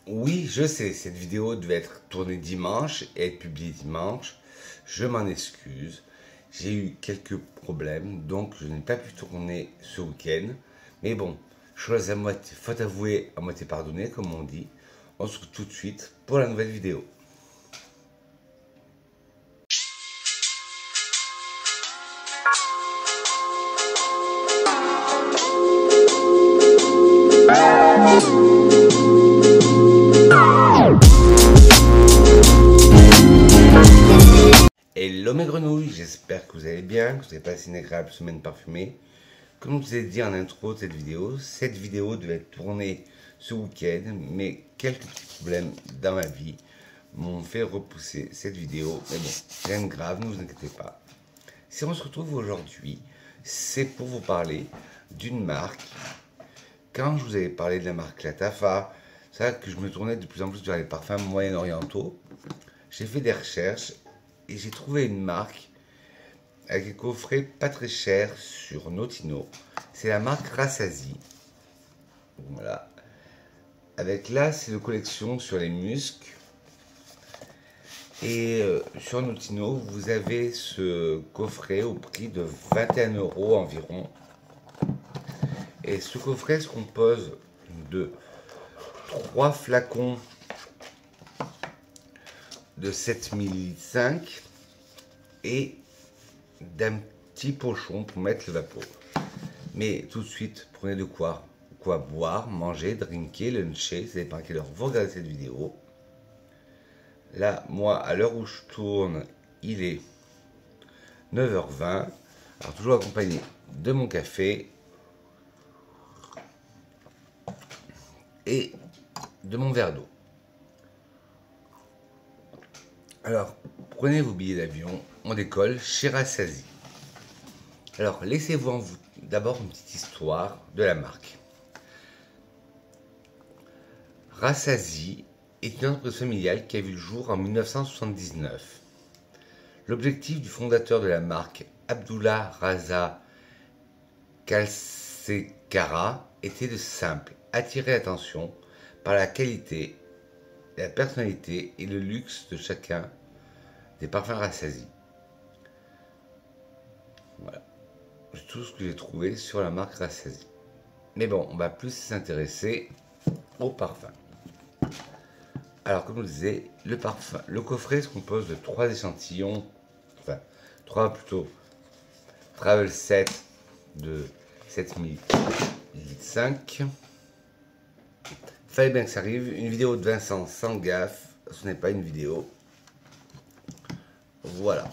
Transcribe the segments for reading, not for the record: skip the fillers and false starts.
Oui, je sais, cette vidéo devait être tournée dimanche et être publiée dimanche. Je m'en excuse. J'ai eu quelques problèmes, donc je n'ai pas pu tourner ce week-end. Mais bon, chose à moitié, faute avouée, à moitié pardonnée, comme on dit. On se retrouve tout de suite pour la nouvelle vidéo. Hello mes grenouilles, j'espère que vous allez bien, que vous avez passé une agréable semaine parfumée. Comme je vous ai dit en intro de cette vidéo devait être tournée ce week-end, mais quelques petits problèmes dans ma vie m'ont fait repousser cette vidéo. Mais bon, rien de grave, ne vous inquiétez pas. Si on se retrouve aujourd'hui, c'est pour vous parler d'une marque. Quand je vous avais parlé de la marque Latafa, c'est vrai que je me tournais de plus en plus vers les parfums moyen-orientaux. J'ai fait des recherches et j'ai trouvé une marque avec un coffret pas très cher sur Notino. C'est la marque Rassasies. Voilà. Avec là, c'est une collection sur les muscs. Et sur Notino, vous avez ce coffret au prix de 21 € environ. Et ce coffret se compose de 3 flacons de 7 ml et d'un petit pochon pour mettre le vapeau. Mais tout de suite, prenez de quoi boire, manger, drinker, luncher, ça dépend à quelle heure vous regardez cette vidéo. Là, moi, à l'heure où je tourne, il est 9h20. Alors, toujours accompagné de mon café et de mon verre d'eau. Alors, prenez vos billets d'avion, on décolle chez Rassasies. Alors, laissez-vous d'abord une petite histoire de la marque. Rassasies est une entreprise familiale qui a vu le jour en 1979. L'objectif du fondateur de la marque, Abdullah Raza Kalsekara, était de simple: attirer l'attention par la qualité, la personnalité et le luxe de chacun des parfums Rassasies. Voilà, c'est tout ce que j'ai trouvé sur la marque Rassasies. Mais bon, on va plus s'intéresser au parfum. Alors, comme je vous disais, le coffret se compose de 3 échantillons, enfin 3 plutôt, Travel Set de 7005. Fallait bien que ça arrive. Une vidéo de Vincent sans gaffe, ce n'est pas une vidéo. Voilà,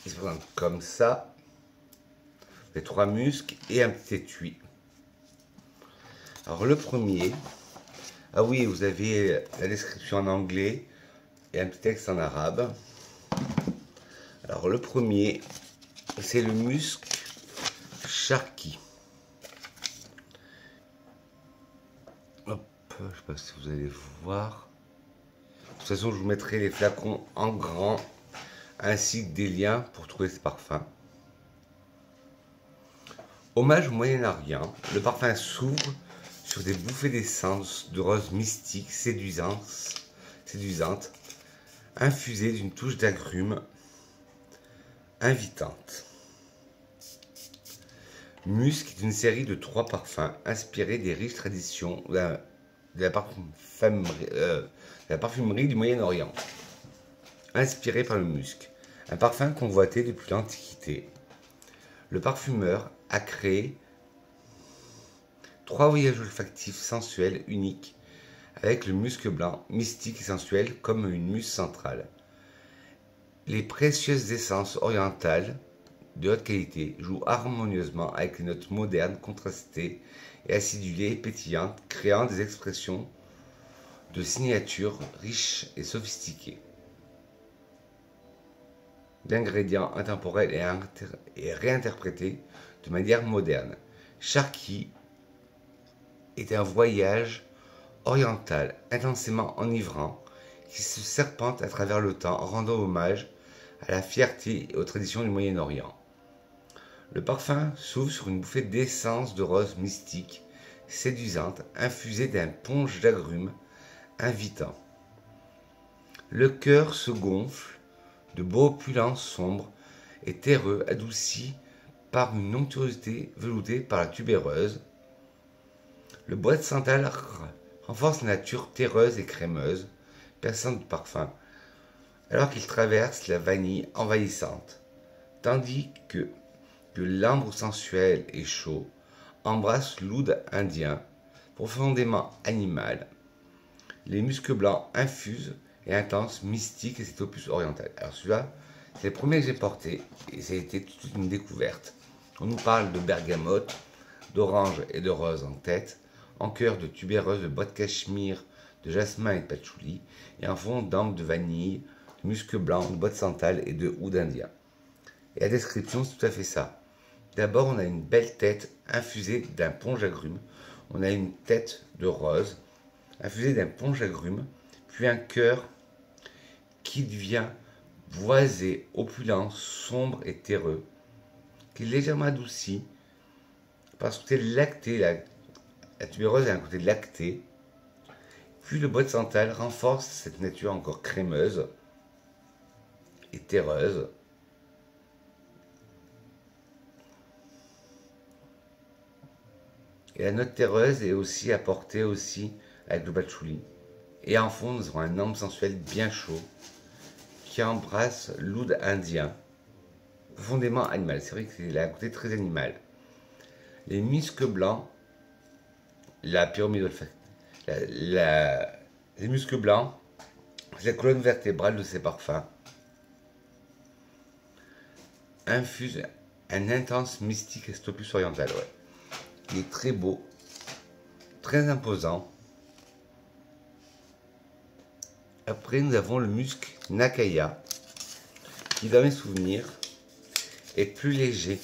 il se présente comme ça. Les 3 muscs et un petit étui. Alors le premier, ah oui, vous avez la description en anglais et un petit texte en arabe. Alors le premier, c'est le musc Sharky. Hop, je ne sais pas si vous allez voir. De toute façon, je vous mettrai les flacons en grand ainsi que des liens pour trouver ce parfum. Hommage au Moyen-Orient, le parfum s'ouvre sur des bouffées d'essence de rose mystique séduisante, infusée d'une touche d'agrumes invitante. Musc est une série de 3 parfums inspirés des riches traditions de la parfumerie du Moyen-Orient. Inspiré par le musc, un parfum convoité depuis l'Antiquité. Le parfumeur a créé 3 voyages olfactifs sensuels uniques avec le musc blanc, mystique et sensuel comme une muse centrale. Les précieuses essences orientales de haute qualité jouent harmonieusement avec les notes modernes, contrastées et acidulées et pétillantes, créant des expressions de signature riches et sophistiquées. D'ingrédients intemporels et réinterprétés de manière moderne. Sharky est un voyage oriental intensément enivrant qui se serpente à travers le temps, rendant hommage à la fierté et aux traditions du Moyen-Orient. Le parfum s'ouvre sur une bouffée d'essence de rose mystique, séduisante, infusée d'un punch d'agrumes invitant. Le cœur se gonfle de beaux opulents sombres et terreux adoucis par une onctuosité veloutée par la tubéreuse. Le bois de santal renforce la nature terreuse et crémeuse, perçante de parfum, alors qu'il traverse la vanille envahissante, tandis que l'ambre sensuel et chaud embrasse l'oud indien, profondément animal. Les muscs blancs infusent et intenses, mystiques et cet opus oriental. Alors celui-là, c'est le premier que j'ai porté et ça a été toute une découverte. On nous parle de bergamote, d'orange et de rose en tête, en cœur de tubéreuse, de bois de cachemire, de jasmin et de patchouli, et en fond d'ambre de vanille, de musc blanc, de bois de santal et de oud indien. Et la description, c'est tout à fait ça. D'abord, on a une belle tête infusée d'un ponge agrumes. On a une tête de rose infusée d'un ponge agrumes, puis un cœur qui devient boisé, opulent, sombre et terreux, qui est légèrement adouci par ce côté lacté. La tubéreuse a un côté lacté. Puis le bois de santal renforce cette nature encore crémeuse et terreuse. Et la note terreuse est aussi apportée avec le patchouli. Et en fond, nous avons un ambre sensuel bien chaud qui embrasse l'oud indien, profondément animal. C'est vrai qu'il a un côté très animal. Les muscs blancs, la pyramide olfactive, les muscs blancs, c'est la colonne vertébrale de ces parfums, infuse un intense mystique et opus oriental. Ouais. Il est très beau, très imposant. Après, nous avons le musc Nakaya, qui, dans mes souvenirs, est plus léger.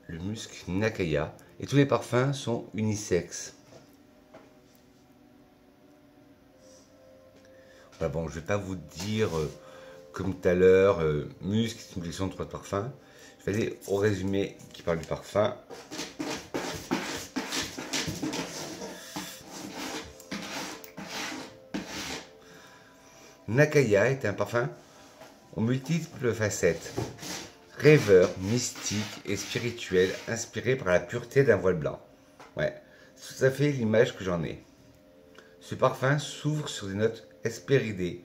Le musc Nakaya. Et tous les parfums sont unisexes. Voilà, bon, je ne vais pas vous dire, comme tout à l'heure, musc, c'est une collection de 3 parfums. Je vais aller au résumé qui parle du parfum. Nakaya est un parfum aux multiples facettes, rêveur, mystique et spirituel, inspiré par la pureté d'un voile blanc. Ouais, c'est tout à fait l'image que j'en ai. Ce parfum s'ouvre sur des notes hespéridées,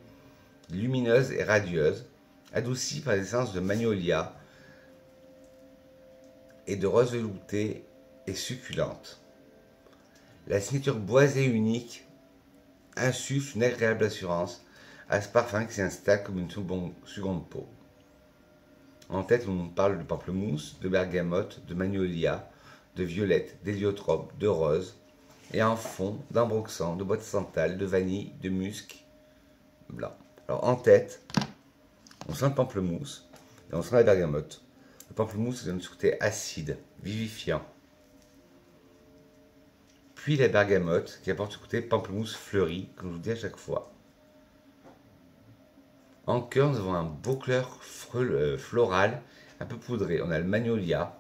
lumineuses et radieuses, adoucies par l'essence de magnolia et de rose veloutée et succulente. La signature boisée unique insuffle une agréable assurance à ce parfum qui s'installe comme une seconde peau. En tête, on nous parle de pamplemousse, de bergamote, de magnolia, de violette, d'héliotrope, de rose, et en fond, d'ambroxan, de bois de santal, de vanille, de musc blanc. Alors en tête, on sent le pamplemousse et on sent la bergamote. Le pamplemousse donne ce côté acide, vivifiant. Puis la bergamote qui apporte ce côté pamplemousse fleuri, comme je vous dis à chaque fois. En cœur, nous avons un beau clair floral, un peu poudré. On a le magnolia,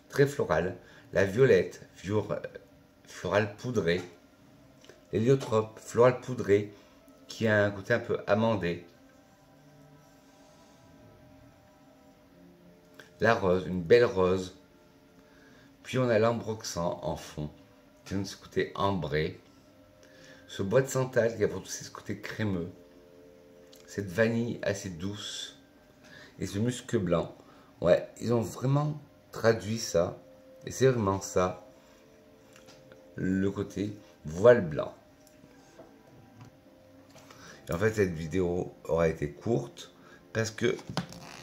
très floral, la violette, floral poudré, l'héliotrope, floral poudré, qui a un côté un peu amandé. La rose, une belle rose. Puis on a l'ambroxan en fond, qui donne ce côté ambré. Ce bois de santal qui apporte aussi ce côté crémeux. Cette vanille assez douce. Et ce musc blanc. Ouais, ils ont vraiment traduit ça. Et c'est vraiment ça. Le côté voile blanc. Et en fait, cette vidéo aura été courte parce que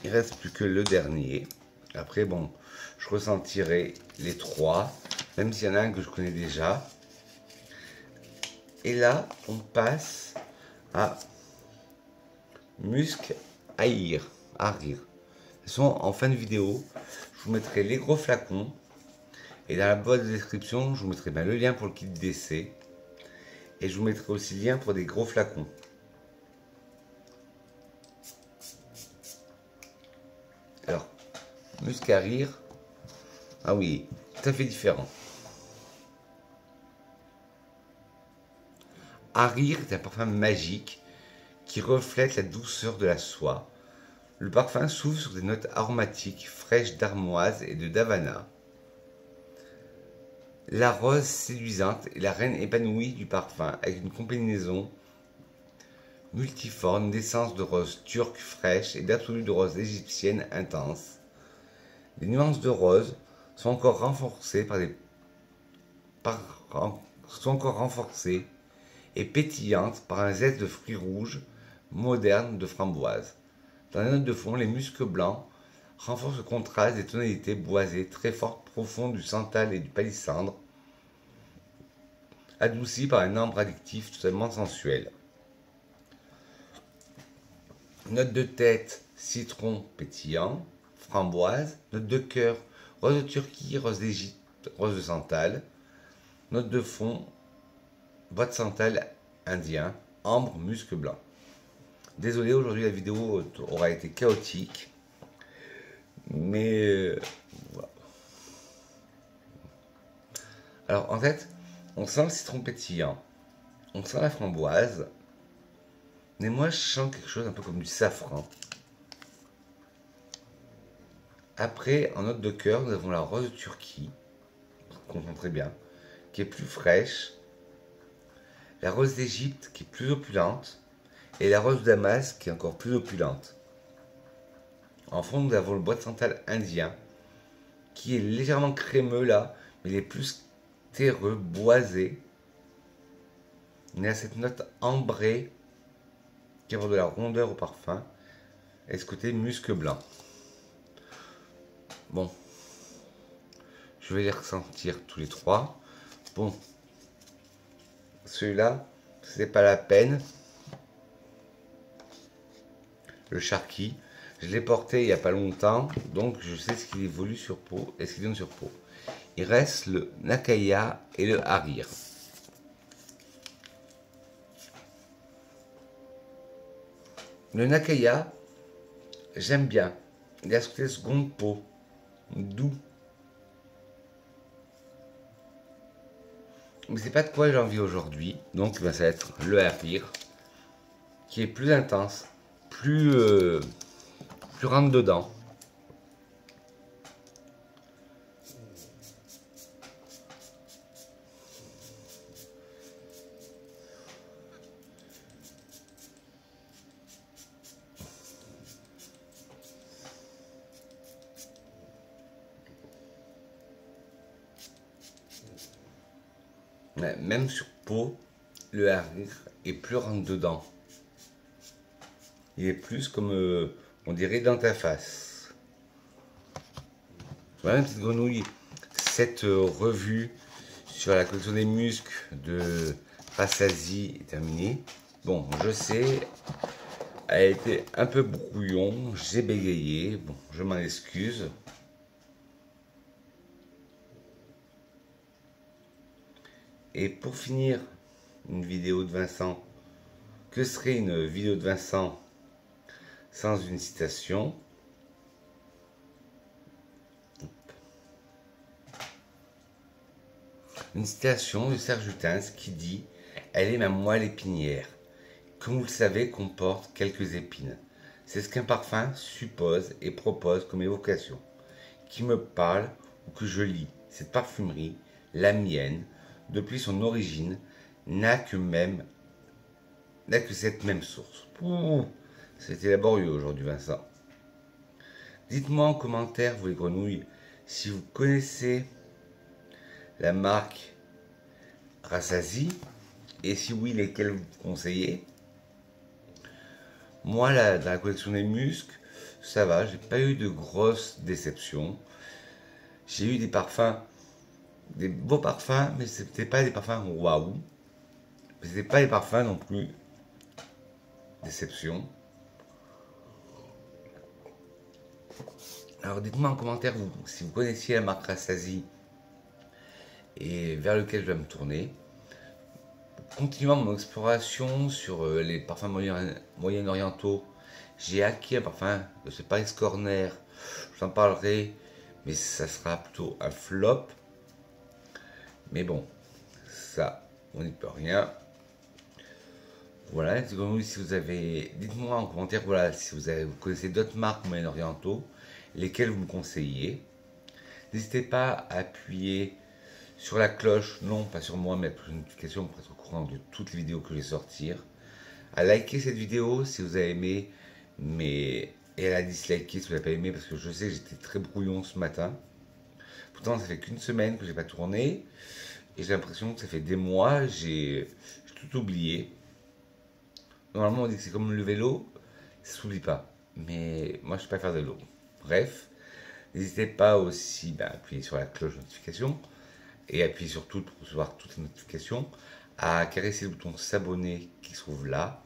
il reste plus que le dernier. Après, bon, je ressentirai les 3, même s'il y en a un que je connais déjà. Et là, on passe à Musc Harir. Ils sont en fin de vidéo. Je vous mettrai les gros flacons. Et dans la boîte de description, je vous mettrai bien le lien pour le kit d'essai. Et je vous mettrai aussi le lien pour des gros flacons. Alors, Musc Harir. Ah oui, tout à fait différent. Harir est un parfum magique qui reflète la douceur de la soie. Le parfum s'ouvre sur des notes aromatiques fraîches d'armoise et de davana. La rose séduisante est la reine épanouie du parfum avec une combinaison multiforme d'essence de rose turque fraîche et d'absolu de rose égyptienne intense. Les nuances de rose sont encore renforcées et pétillantes par un zeste de fruits rouges moderne de framboise. Dans les notes de fond, les muscs blancs renforcent le contraste des tonalités boisées très fortes profondes du santal et du palissandre, adoucies par un ambre addictif totalement sensuel. Note de tête, citron pétillant, framboise. Note de cœur, rose de Turquie, rose d'Égypte, rose de santal. Note de fond, bois de santal indien, ambre, musc blanc. Désolé, aujourd'hui la vidéo aura été chaotique, mais voilà. Alors en fait, on sent le citron pétillant, on sent la framboise, mais moi je sens quelque chose un peu comme du safran. Après, en note de cœur, nous avons la rose de Turquie, qu'on sent très bien, qui est plus fraîche, la rose d'Égypte qui est plus opulente, et la rose de Damas qui est encore plus opulente. En fond, nous avons le bois de santal indien, qui est légèrement crémeux là, mais il est plus terreux, boisé. Il y a cette note ambrée qui apporte de la rondeur au parfum, et ce côté musc blanc. Bon, je vais les ressentir tous les trois. Bon, celui-là, c'est pas la peine. Le Sharky, je l'ai porté il n'y a pas longtemps, donc je sais ce qu'il évolue sur peau et ce qu'il donne sur peau. Il reste le Nakaya et le Harir. Le Nakaya, j'aime bien. Il a ce côté seconde peau, doux. Mais c'est pas de quoi j'ai envie aujourd'hui, donc ben, ça va être le Harir, qui est plus intense, plus rentre dedans. Même sur peau, le Harir est plus rentre dedans. Il est plus comme, on dirait, dans ta face. Voilà, petite grenouille. Cette revue sur la collection des muscles de Rassasi est terminée. Bon, je sais, elle a été un peu brouillon, j'ai bégayé. Bon, je m'en excuse. Et pour finir une vidéo de Vincent, que serait une vidéo de Vincent sans une citation? Une citation de Serge Lutens qui dit « Elle est ma moelle épinière. Comme vous le savez, comporte quelques épines. C'est ce qu'un parfum suppose et propose comme évocation. Qui me parle ou que je lis, cette parfumerie, la mienne, depuis son origine, n'a que cette même source. » C'était laborieux aujourd'hui, Vincent. Dites-moi en commentaire, vous les grenouilles, si vous connaissez la marque Rassasi, et si oui, lesquels vous conseillez. Moi, dans la collection des muscles, ça va, j'ai pas eu de grosses déceptions. J'ai eu des parfums, des beaux parfums, mais c'était pas des parfums waouh. C'était pas des parfums non plus déception. Alors dites-moi en commentaire si vous connaissiez la marque Rassasi et vers lequel je vais me tourner. Continuant mon exploration sur les parfums moyen-orientaux, j'ai acquis un parfum de ce Paris Corner. Je vous en parlerai, mais ça sera plutôt un flop. Mais bon, ça, on n'y peut rien. Voilà, dites-moi si vous avez, dites-moi en commentaire, voilà, si vous connaissez d'autres marques moyen-orientaux, lesquelles vous me conseillez. N'hésitez pas à appuyer sur la cloche, non pas sur moi, mais pour une notification pour être au courant de toutes les vidéos que je vais sortir. À liker cette vidéo si vous avez aimé, mais et à la disliker si vous n'avez pas aimé, parce que je sais que j'étais très brouillon ce matin. Pourtant, ça fait qu'une semaine que j'ai pas tourné, et j'ai l'impression que ça fait des mois, j'ai tout oublié. Normalement, on dit que c'est comme le vélo, ça s'oublie pas. Mais moi, je ne sais pas faire de vélo. Bref, n'hésitez pas aussi à appuyer sur la cloche de notification et appuyer sur tout pour recevoir toutes les notifications, à caresser le bouton s'abonner qui se trouve là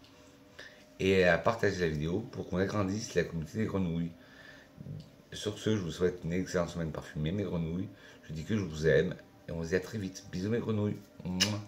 et à partager la vidéo pour qu'on agrandisse la communauté des grenouilles. Sur ce, je vous souhaite une excellente semaine parfumée, mes grenouilles. Je dis que je vous aime et on se dit à très vite. Bisous, mes grenouilles. Mouah.